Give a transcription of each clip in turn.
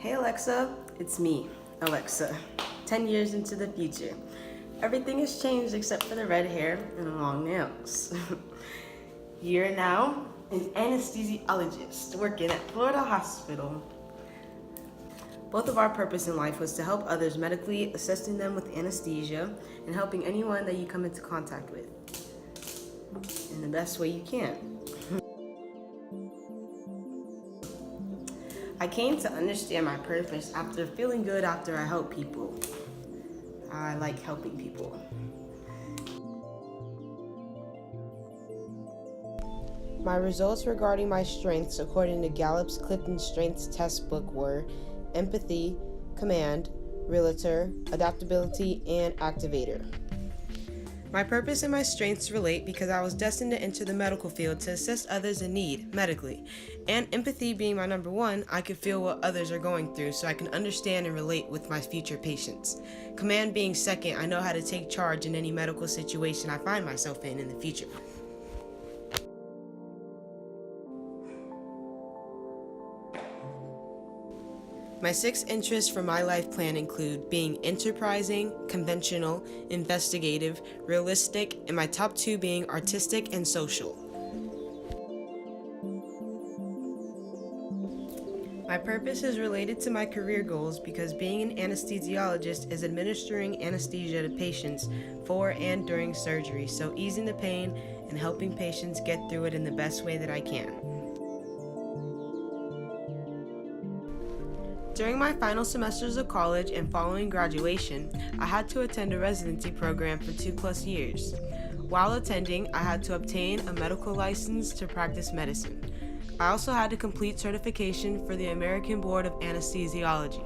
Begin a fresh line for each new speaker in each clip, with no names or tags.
Hey Alexa, it's me, Alexa, 10 years into the future. Everything has changed except for the red hair and long nails. You're now an anesthesiologist working at Florida Hospital. Both of our purpose in life was to help others medically, assisting them with anesthesia, and helping anyone that you come into contact with in the best way you can. I came to understand my purpose after feeling good after I help people. I like helping people. My results regarding my strengths according to Gallup's Clifton Strengths test book were empathy, command, realtor, adaptability, and activator. My purpose and my strengths relate because I was destined to enter the medical field to assist others in need medically. And empathy being my number one, I could feel what others are going through so I can understand and relate with my future patients. Command being second, I know how to take charge in any medical situation I find myself in the future. My 6 interests for my life plan include being enterprising, conventional, investigative, realistic, and my top 2 being artistic and social. My purpose is related to my career goals because being an anesthesiologist is administering anesthesia to patients for and during surgery, so easing the pain and helping patients get through it in the best way that I can. During my final semesters of college and following graduation, I had to attend a residency program for 2+ years. While attending, I had to obtain a medical license to practice medicine. I also had to complete certification for the American Board of Anesthesiology.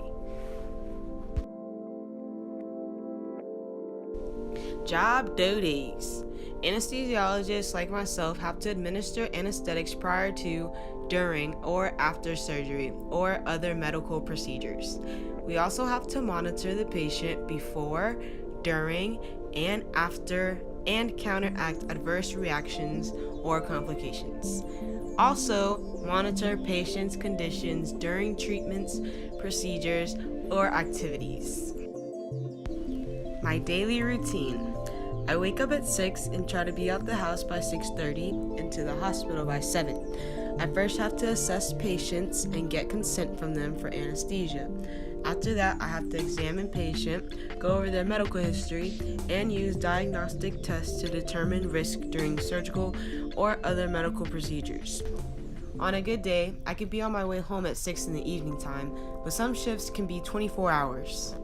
Job duties. Anesthesiologists like myself have to administer anesthetics prior to, during, or after surgery or other medical procedures. We also have to monitor the patient before, during, and after, and counteract adverse reactions or complications. Also, monitor patients' conditions during treatments, procedures, or activities. My daily routine. I wake up at 6 and try to be out the house by 6:30 and to the hospital by 7. I first have to assess patients and get consent from them for anesthesia. After that, I have to examine patient, go over their medical history, and use diagnostic tests to determine risk during surgical or other medical procedures. On a good day, I could be on my way home at 6 in the evening time, but some shifts can be 24 hours.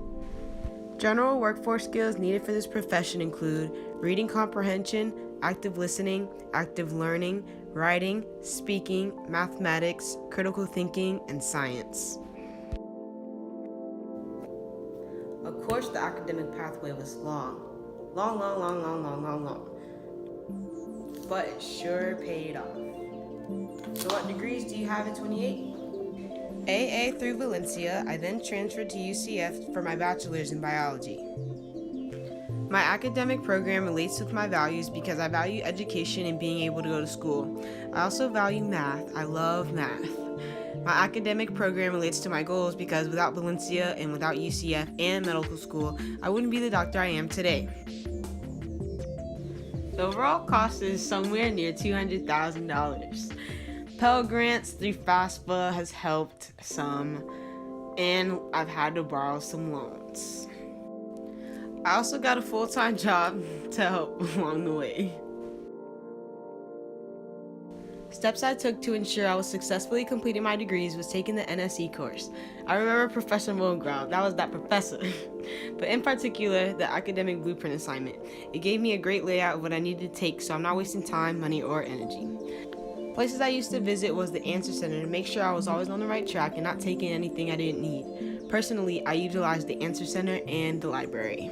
General workforce skills needed for this profession include reading comprehension, active listening, active learning, writing, speaking, mathematics, critical thinking, and science. Of course, the academic pathway was long. But it sure paid off. So what degrees do you have at 28? AA through Valencia, I then transferred to UCF for my bachelor's in biology. My academic program relates with my values because I value education and being able to go to school. I also value math. I love math. My academic program relates to my goals because without Valencia and without UCF and medical school, I wouldn't be the doctor I am today. The overall cost is somewhere near $200,000. Pell Grants through FAFSA has helped some, and I've had to borrow some loans. I also got a full-time job to help along the way. Steps I took to ensure I was successfully completing my degrees was taking the NSE course. I remember Professor Mullgrav, that was that professor. But in particular, the academic blueprint assignment. It gave me a great layout of what I needed to take so I'm not wasting time, money, or energy. Places I used to visit was the Answer Center to make sure I was always on the right track and not taking anything I didn't need. Personally, I utilized the Answer Center and the library.